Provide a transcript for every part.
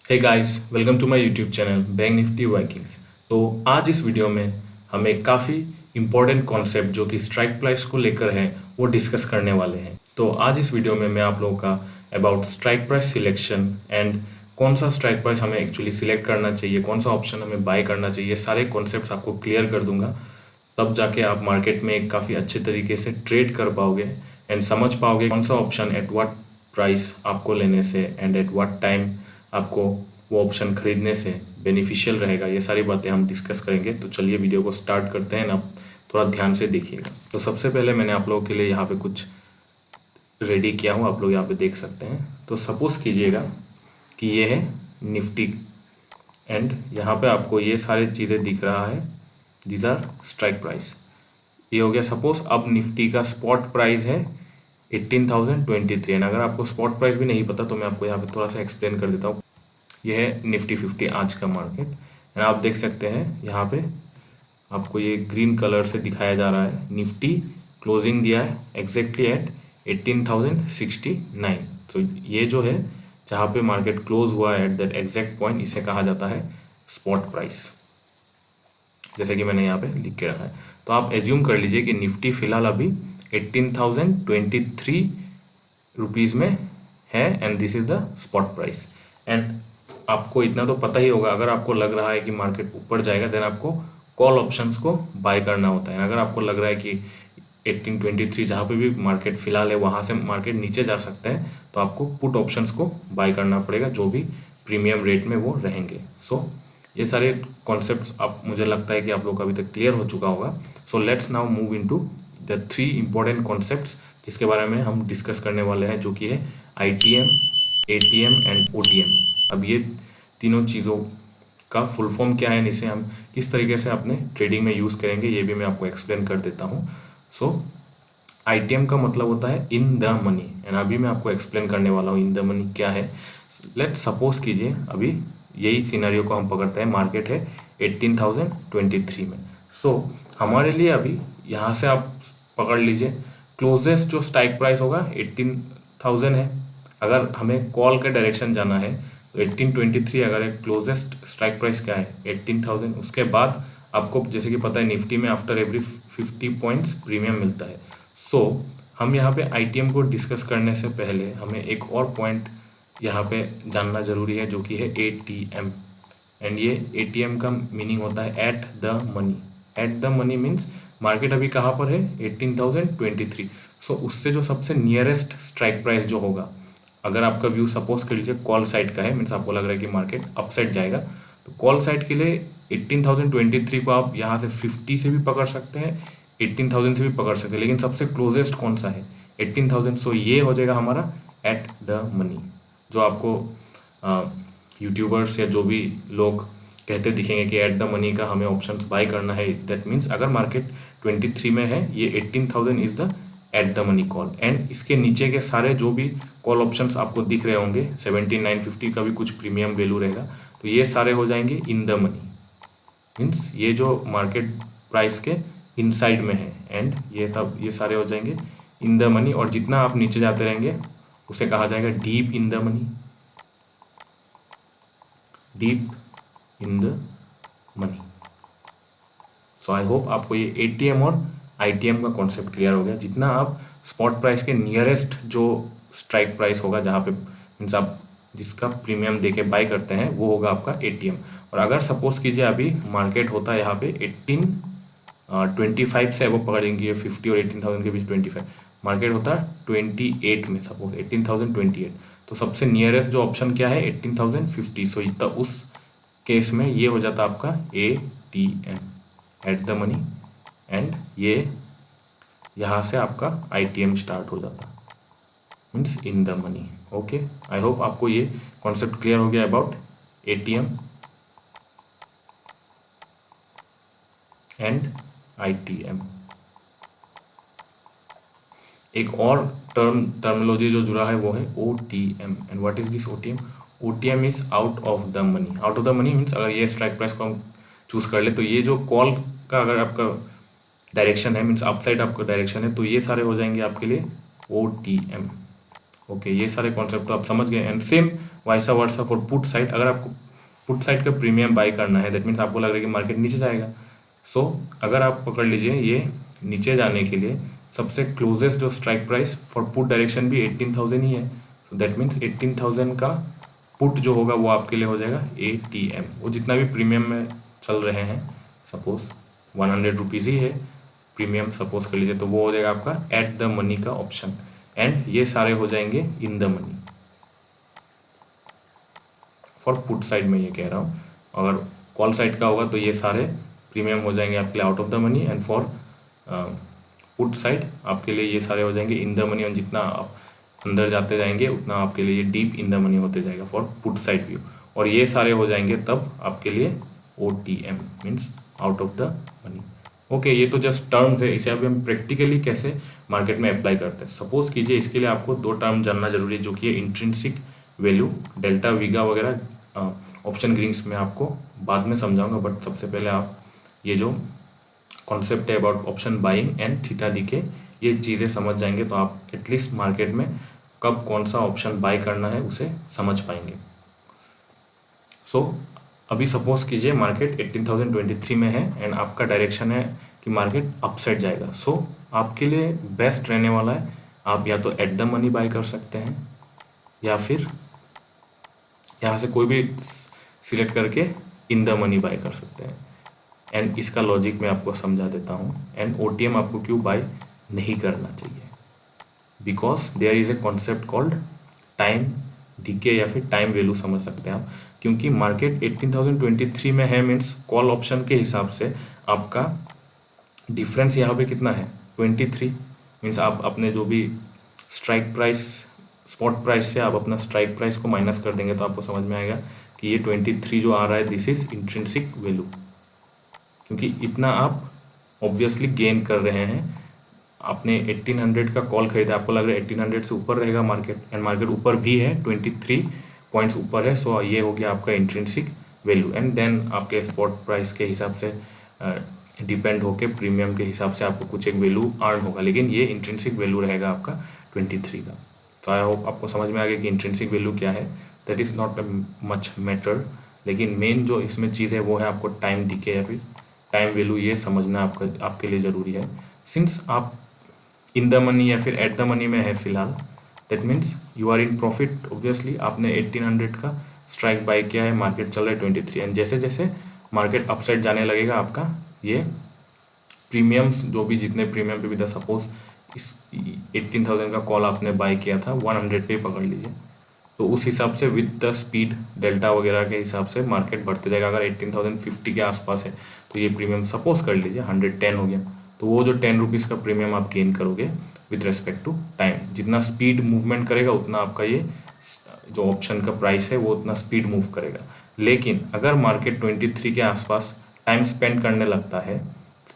Hey guys, welcome to my YouTube channel Bank Nifty Vikings. तो आज इस video में हम एक काफ़ी इम्पोर्टेंट कॉन्सेप्ट जो कि स्ट्राइक प्राइस को लेकर है वो डिस्कस करने वाले हैं। तो आज इस वीडियो में मैं आप लोगों का about strike price selection and कौन सा स्ट्राइक प्राइस हमें एक्चुअली सिलेक्ट करना चाहिए, कौन सा ऑप्शन हमें बाय करना चाहिए, सारे कॉन्सेप्ट्स आपको क्लियर कर दूंगा। तब जाके आप मार्केट में एक काफ़ी अच्छे तरीके से ट्रेड कर पाओगे एंड समझ पाओगे कौन सा ऑप्शन एट व्हाट प्राइस आपको लेने से एंड एट व्हाट टाइम आपको वो ऑप्शन खरीदने से बेनिफिशियल रहेगा। ये सारी बातें हम डिस्कस करेंगे। तो चलिए वीडियो को स्टार्ट करते हैं ना, थोड़ा ध्यान से देखिएगा। तो सबसे पहले मैंने आप लोगों के लिए यहाँ पे कुछ रेडी किया हूँ, आप लोग यहाँ पे देख सकते हैं। तो सपोज कीजिएगा कि ये है निफ्टी एंड यहाँ पे आपको ये सारी चीज़ें दिख रहा है, दीज आर स्ट्राइक प्राइस। ये हो गया सपोज। अब निफ्टी का स्पॉट प्राइस है 18,023 एंड अगर आपको स्पॉट प्राइस भी नहीं पता तो मैं आपको यहाँ पे थोड़ा सा एक्सप्लेन कर देता हूँ। ये है निफ्टी 50 आज का मार्केट एंड आप देख सकते हैं यहाँ पे आपको ये ग्रीन कलर से दिखाया जा रहा है। निफ्टी क्लोजिंग दिया है एग्जैक्टली एट 18,069। तो ये जो है जहाँ पे मार्केट क्लोज हुआ है एट दैट एग्जैक्ट पॉइंट, इसे कहा जाता है स्पॉट प्राइस, जैसे कि मैंने यहाँ पे लिख के रखा है। तो आप एज्यूम कर लीजिए कि निफ्टी फिलहाल अभी 18,023 रुपीज़ में है and this is the spot price. And आपको इतना तो पता ही होगा, अगर आपको लग रहा है कि मार्केट ऊपर जाएगा देन आपको कॉल ऑप्शंस को बाय करना होता है। अगर आपको लग रहा है कि 1823 जहाँ पे भी मार्केट फिलहाल है वहाँ से मार्केट नीचे जा सकता है तो आपको पुट ऑप्शंस को बाय करना पड़ेगा, जो भी प्रीमियम रेट में वो रहेंगे। सो ये सारे कॉन्सेप्ट्स आप, मुझे लगता है कि आप लोग का अभी तक क्लियर हो चुका होगा। So let's now move into the 3 important concepts जिसके बारे में हम डिस्कस करने वाले हैं, जो कि है ITM, ATM एंड OTM। अब ये तीनों चीज़ों का फुल फॉर्म क्या है, इसे हम किस तरीके से अपने ट्रेडिंग में यूज़ करेंगे, ये भी मैं आपको एक्सप्लेन कर देता हूँ। सो ITM का मतलब होता है इन द मनी एंड अभी मैं आपको एक्सप्लेन करने वाला हूँ इन द मनी क्या है। लेट्स सपोज कीजिए अभी यही सिनेरियो को हम पकड़ते हैं, मार्केट है 18,023 में। सो हमारे लिए अभी यहाँ से आप पकड़ लीजिए क्लोजेस्ट जो स्ट्राइक प्राइस होगा 18,000 है। अगर हमें कॉल का डायरेक्शन जाना है तो 1823 अगर एक क्लोजेस्ट स्ट्राइक प्राइस क्या है 18,000। उसके बाद आपको जैसे कि पता है निफ्टी में आफ्टर एवरी 50 पॉइंट्स प्रीमियम मिलता है। सो हम यहाँ पे ITM को डिस्कस करने से पहले हमें एक और पॉइंट यहाँ पे जानना जरूरी है, जो कि है ATM एंड ये ATM का मीनिंग होता है eight the money. At the money means market अभी कहाँ पर है 18,023। सो उससे जो सबसे नियरेस्ट स्ट्राइक प्राइस जो होगा, अगर आपका व्यू सपोज कर लीजिए कॉल साइड का है, मीन्स आपको लग रहा है कि मार्केट अप साइड जाएगा, तो कॉल साइड के लिए 18,023 को आप यहाँ से 50 से भी पकड़ सकते हैं, 18,000 से भी पकड़ सकते हैं, लेकिन सबसे क्लोजेस्ट कौन सा है 18,000। सो ये हो जाएगा हमारा एट द मनी। जो आपको यूट्यूबर्स या जो भी लोग कहते दिखेंगे कि एट द मनी का हमें ऑप्शंस बाय करना है, दैट मीन्स अगर मार्केट 23 में है ये 18,000 is the eight the money call. And इसके नीचे के सारे जो भी कॉल ऑप्शंस आपको दिख रहे होंगे 17,950 का भी कुछ प्रीमियम वैल्यू रहेगा, तो ये सारे हो जाएंगे इन द मनी, मीन्स ये जो मार्केट प्राइस के इनसाइड में है एंड ये सारे हो जाएंगे इन द मनी। और जितना आप नीचे जाते रहेंगे उसे कहा जाएगा deep in the money, deep in the money. So I hope आपको ये ATM और ITM का कॉन्सेप्ट क्लियर हो गया। जितना आप स्पॉट प्राइस के नियरेस्ट जो स्ट्राइक प्राइस होगा जहाँ पे मीन्स आप जिसका प्रीमियम दे के बाय करते हैं वो होगा आपका ATM। और अगर सपोज कीजिए अभी मार्केट होता है यहाँ पे 1825 से वो पकड़ेंगे 50 और 18,000 के बीच 25, मार्केट होता है 28 में, सपोज 18,028, तो सबसे नियरेस्ट जो ऑप्शन क्या है 18,050। सो इतना उस केस में ये हो जाता आपका ATM eight the money and ये यहाँ से आपका ITM स्टार्ट हो जाता, means in the money. Okay, I hope आपको ये कॉन्सेप्ट क्लियर हो गया अबाउट ATM एंड ITM। एक और टर्मिनोलॉजी जो जुड़ा है वो है OTM and what is this OTM? OTM is out of the money. Out of the money means अगर ये स्ट्राइक प्राइस को हम चूज कर ले तो ये जो कॉल का अगर आपका डायरेक्शन है मीन्स अपसाइड आपका डायरेक्शन है, तो ये सारे हो जाएंगे आपके लिए OTM। ओके, ये सारे कॉन्सेप्ट तो आप समझ गए। And same वाइसा versa for put side, अगर आपको पुट साइड का प्रीमियम बाई करना है, दैट मीन्स आपको लग रहा है कि मार्केट नीचे जाएगा। सो अगर आप पकड़ लीजिए, ये नीचे जाने के लिए सबसे क्लोजेस्ट जो strike price for put direction भी 18,000 ही है। सो दैट मीन्स 18,000 का पुट जो होगा वो आपके लिए हो जाएगा ATM। वो जितना भी प्रीमियम में चल रहे हैं, सपोज 100 रुपीज़ ही है प्रीमियम सपोज कर लीजिए, तो वो हो जाएगा आपका एट द मनी का ऑप्शन। एंड ये सारे हो जाएंगे इन the money for put side में, ये कह रहा हूँ। अगर कॉल साइड का होगा तो ये सारे प्रीमियम हो जाएंगे आपके लिए out of the money, and for put side आपके लिए ये सारे हो जाएंगे इन द मनी। और जितना आप अंदर जाते जाएंगे उतना आपके लिए ये डीप इन द मनी होते जाएगा फॉर पुट साइड व्यू। और ये सारे हो जाएंगे तब आपके लिए OTM means out of the money. Okay, ये तो जस्ट टर्म्स है, इसे अभी हम प्रैक्टिकली कैसे मार्केट में अप्लाई करते हैं। सपोज कीजिए, इसके लिए आपको दो टर्म जानना जरूरी है, जो कि है इंट्रिंसिक वैल्यू, डेल्टा वीगा वगैरह ऑप्शन ग्रीन्स में आपको बाद में समझाऊंगा। बट सबसे पहले आप ये जो कॉन्सेप्ट है about option buying and theta DK, ये चीज़ें समझ जाएंगे तो आप एटलीस्ट मार्केट में कब कौन सा ऑप्शन बाय करना है उसे समझ पाएंगे। सो अभी सपोज कीजिए मार्केट 18,023 में है एंड आपका डायरेक्शन है कि मार्केट अपसाइड जाएगा। सो आपके लिए बेस्ट रहने वाला है, आप या तो एट द मनी बाय कर सकते हैं या फिर यहाँ से कोई भी सिलेक्ट करके इन द मनी बाय कर सकते हैं। एंड इसका लॉजिक मैं आपको समझा देता हूँ। एंड OTM आपको क्यों बाय नहीं करना चाहिए, because there is a concept called time decay या फिर टाइम वैल्यू समझ सकते हैं आप। क्योंकि मार्केट 18,023 में है मीन्स कॉल ऑप्शन के हिसाब से आपका डिफरेंस यहाँ पे कितना है 23 मीन्स आप अपने जो भी स्ट्राइक प्राइस स्पॉट प्राइस से आप अपना स्ट्राइक प्राइस को माइनस कर देंगे तो आपको समझ में आएगा कि ये 23 जो आ रहा है दिस इज इंट्रिंसिक वैल्यू, क्योंकि इतना आप ऑब्वियसली गेन कर रहे हैं। आपने 1800 का कॉल खरीदा, आपको लग रहा है 1800 से ऊपर रहेगा मार्केट, एंड मार्केट ऊपर भी है 23 पॉइंट्स ऊपर है। सो ये हो गया आपका इंट्रिंसिक वैल्यू। एंड देन आपके स्पॉट प्राइस के हिसाब से डिपेंड होके प्रीमियम के हिसाब से आपको कुछ एक वैल्यू अर्न होगा, लेकिन ये इंट्रिंसिक वैल्यू रहेगा आपका 23 का। तो आई होप आपको समझ में आ गया कि इंट्रिंसिक वैल्यू क्या है। That is not much matter, लेकिन मेन जो इसमें चीज़ है वो है आपको टाइम डीके या फिर टाइम वैल्यू, ये समझना आपके लिए ज़रूरी है। सिंस आप इन द मनी या फिर एट द मनी में है फिलहाल, that means you are in profit. Obviously आपने 1800 का स्ट्राइक बाय किया है, मार्केट चल रहा है 23, एंड जैसे जैसे मार्केट अपसाइड जाने लगेगा आपका ये प्रीमियम्स जो भी जितने प्रीमियम पे भी था, सपोज इस 18,000 का कॉल आपने बाय किया था 100 पे पकड़ लीजिए, तो उस हिसाब से विद द स्पीड डेल्टा वगैरह के हिसाब से मार्केट बढ़ते जाएगा। अगर 18,050 के आसपास है तो ये प्रीमियम सपोज कर लीजिए 110 हो गया, तो वो जो 10 रुपीज़ का प्रीमियम आप गेन करोगे विद रेस्पेक्ट टू टाइम। जितना स्पीड मूवमेंट करेगा उतना आपका ये जो ऑप्शन का प्राइस है वो उतना स्पीड मूव करेगा। लेकिन अगर मार्केट 23 के आसपास टाइम स्पेंड करने लगता है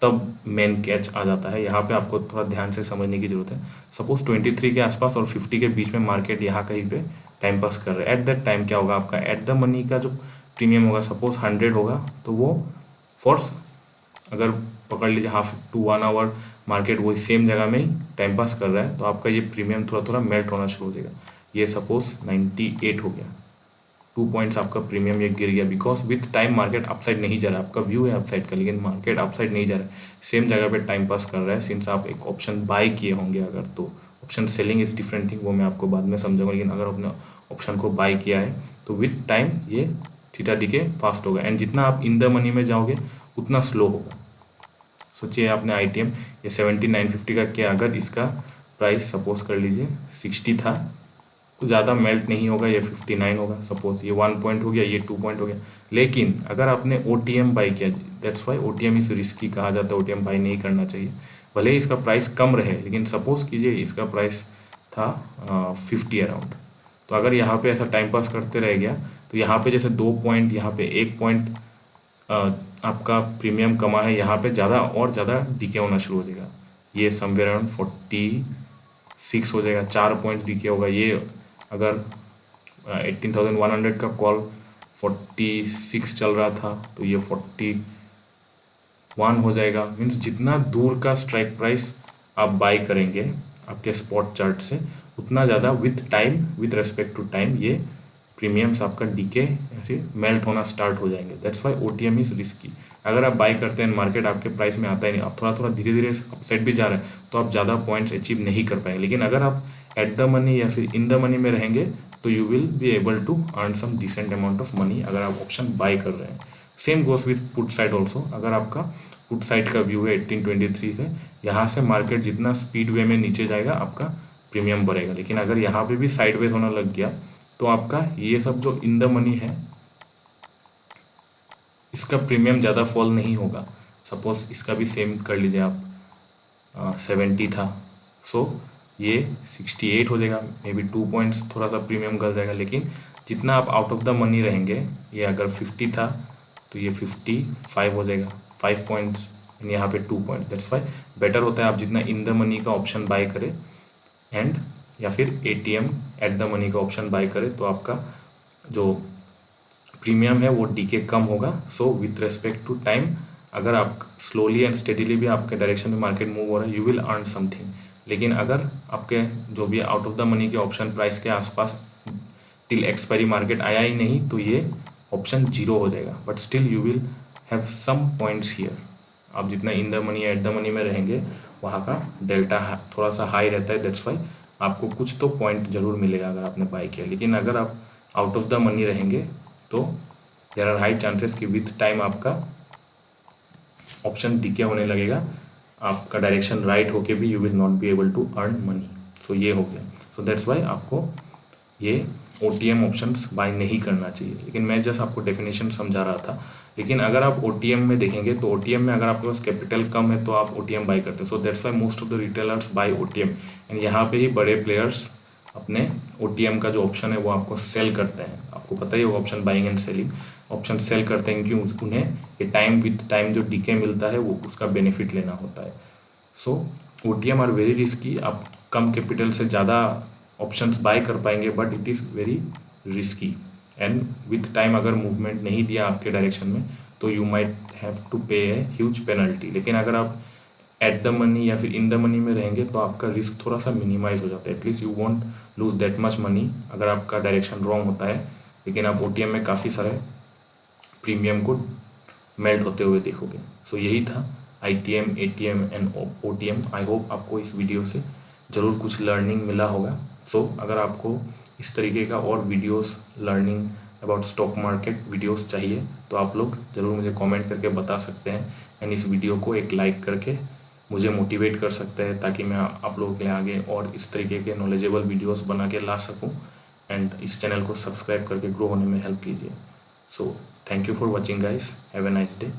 तब मेन कैच आ जाता है। यहाँ पे आपको थोड़ा ध्यान से समझने की जरूरत है। सपोज 23 के आसपास और 50 के बीच में मार्केट यहाँ कहीं पे टाइम पास कर रहे हैं, एट दैट टाइम क्या होगा आपका एट द मनी का जो प्रीमियम होगा, सपोज 100 होगा, तो वो फोर्स अगर पकड़ लीजिए हाफ टू 1 आवर मार्केट वही सेम जगह में ही टाइम पास कर रहा है, तो आपका ये प्रीमियम थोड़ा थोड़ा मेल्ट होना शुरू हो जाएगा। ये सपोज 98 हो गया, 2 पॉइंट्स आपका प्रीमियम ये गिर गया, because with time market upside नहीं जा रहा है। आपका व्यू है अपसाइड का, लेकिन मार्केट अपसाइड नहीं जा रहा है, सेम जगह पे टाइम पास कर रहा है। सिंस आप एक ऑप्शन बाय किए होंगे अगर, तो option selling is different thing, वो मैं आपको बाद में समझाऊंगा। लेकिन अगर आपने ऑप्शन को बाय किया है तो विथ टाइम ये थीटा डीके फास्ट होगा, एंड जितना आप इन द मनी में जाओगे उतना स्लो होगा। सोचिए आपने ITM ये 7950 का किया, अगर इसका प्राइस सपोज कर लीजिए 60 था तो ज़्यादा मेल्ट नहीं होगा, ये 59 होगा। सपोज ये 1 पॉइंट हो गया, ये 2 पॉइंट हो गया। लेकिन अगर आपने OTM बाई किया, दैट्स वाई OTM इस रिस्की कहा जाता है, OTM बाई नहीं करना चाहिए। भले ही इसका प्राइस कम रहे, लेकिन सपोज कीजिए इसका प्राइस था 50 अराउंड, तो अगर यहाँ पे ऐसा टाइम पास करते रह गया तो यहाँ पे जैसे 2 पॉइंट, यहाँ पे 1 पॉइंट आपका प्रीमियम कमा है, यहाँ पे ज़्यादा और ज़्यादा डीके होना शुरू हो जाएगा। ये समवेयर अराउंड 46 हो जाएगा, 4 पॉइंट्स डीके होगा। ये अगर 18,100 का कॉल 46 चल रहा था तो ये 41 हो जाएगा। मीन्स जितना दूर का स्ट्राइक प्राइस आप बाई करेंगे आपके स्पॉट चार्ट से, उतना ज़्यादा with time, with respect to time ये प्रीमियम्स आपका डीके या फिर मेल्ट होना स्टार्ट हो जाएंगे। That's why OTM is risky. अगर आप बाई करते हैं मार्केट आपके प्राइस में आता ही नहीं, आप थोड़ा थोड़ा धीरे धीरे अपसाइड भी जा रहे हैं, तो आप ज़्यादा पॉइंट्स अचीव नहीं कर पाएंगे। लेकिन अगर आप एट द मनी या फिर इन द मनी में रहेंगे तो you will be able to earn some decent amount of money अगर आप ऑप्शन बाई कर रहे हैं। Same goes with put side also. अगर आपका पुट साइड का व्यू है 1823 से, यहाँ से मार्केट जितना स्पीड वे में नीचे जाएगा आपका प्रीमियम बढ़ेगा। लेकिन अगर यहाँ पे भी साइडवेज होना लग गया तो आपका ये सब जो इन द मनी है इसका प्रीमियम ज़्यादा फॉल नहीं होगा। सपोज इसका भी सेम कर लीजिए आप, 70 था, सो ये 68 हो जाएगा, मे बी 2 पॉइंट्स थोड़ा सा प्रीमियम गल जाएगा। लेकिन जितना आप आउट ऑफ द मनी रहेंगे, ये अगर 50 था तो ये 55 हो जाएगा, 5 पॉइंट्स, यहाँ पे 2 पॉइंट्स। दैट्स वाई बेटर होता है आप जितना इन द मनी का ऑप्शन बाय करें एंड या फिर ATM एट द मनी का ऑप्शन बाय करें, तो आपका जो प्रीमियम है वो डीके कम होगा। So with respect to time अगर आप स्लोली एंड स्टेडीली भी आपके डायरेक्शन में मार्केट मूव हो रहा है, यू विल अर्न समथिंग। लेकिन अगर आपके जो भी आउट ऑफ द मनी के ऑप्शन प्राइस के आसपास टिल एक्सपायरी मार्केट आया ही नहीं, तो ये ऑप्शन जीरो हो जाएगा, but still you will have some points here. आप जितना in the money at the money में रहेंगे वहाँ का डेल्टा थोड़ा सा हाई रहता है। दैट्स वाई आपको कुछ तो पॉइंट जरूर मिलेगा अगर आपने बाई किया। लेकिन अगर आप आउट ऑफ द मनी रहेंगे तो देयर आर हाई चांसेस कि विथ टाइम आपका ऑप्शन डीके होने लगेगा, आपका डायरेक्शन राइट होके भी you will not be able to earn money. So ये हो गया। सो दैट्स वाई आपको ये OTM ऑप्शंस बाय नहीं करना चाहिए। लेकिन मैं जस्ट आपको डेफिनेशन समझा रहा था। लेकिन अगर आप OTM में देखेंगे तो OTM में अगर आपके पास कैपिटल कम है तो आप OTM बाय करते हैं। So that's why most of the retailers buy OTM and यहाँ पे ही बड़े प्लेयर्स अपने OTM का जो ऑप्शन है वो आपको सेल करते हैं। आपको पता ही होगा option buying and selling, option sell करते हैं क्योंकि उन्हें ये टाइम विथ टाइम जो डीके मिलता है वो उसका बेनिफिट लेना होता है। सो OTM आर वेरी रिस्की। आप कम कैपिटल से ज़्यादा ऑप्शंस बाय कर पाएंगे, but it is very risky and with time अगर मूवमेंट नहीं दिया आपके डायरेक्शन में तो यू माइट हैव टू पे ए ह्यूज पेनल्टी। लेकिन अगर आप एट द मनी या फिर इन द मनी में रहेंगे तो आपका रिस्क थोड़ा सा मिनिमाइज हो जाता है। At least you want lose that much money अगर आपका डायरेक्शन रॉन्ग होता है। लेकिन आप OTM में काफ़ी सारे प्रीमियम को मेल्ट होते हुए देखोगे। सो यही था ITM, ATM and OTM। I hope आपको इस वीडियो से ज़रूर कुछ लर्निंग मिला होगा। सो अगर आपको इस तरीके का और videos learning about stock market videos चाहिए तो आप लोग ज़रूर मुझे कमेंट करके बता सकते हैं एंड इस वीडियो को एक लाइक करके मुझे मोटिवेट कर सकते हैं ताकि मैं आप लोगों के लिए आगे और इस तरीके के नॉलेजेबल वीडियोस बना के ला सकूं एंड इस चैनल को सब्सक्राइब करके ग्रो होने में हेल्प कीजिए। So thank you for watching guys, have a nice day.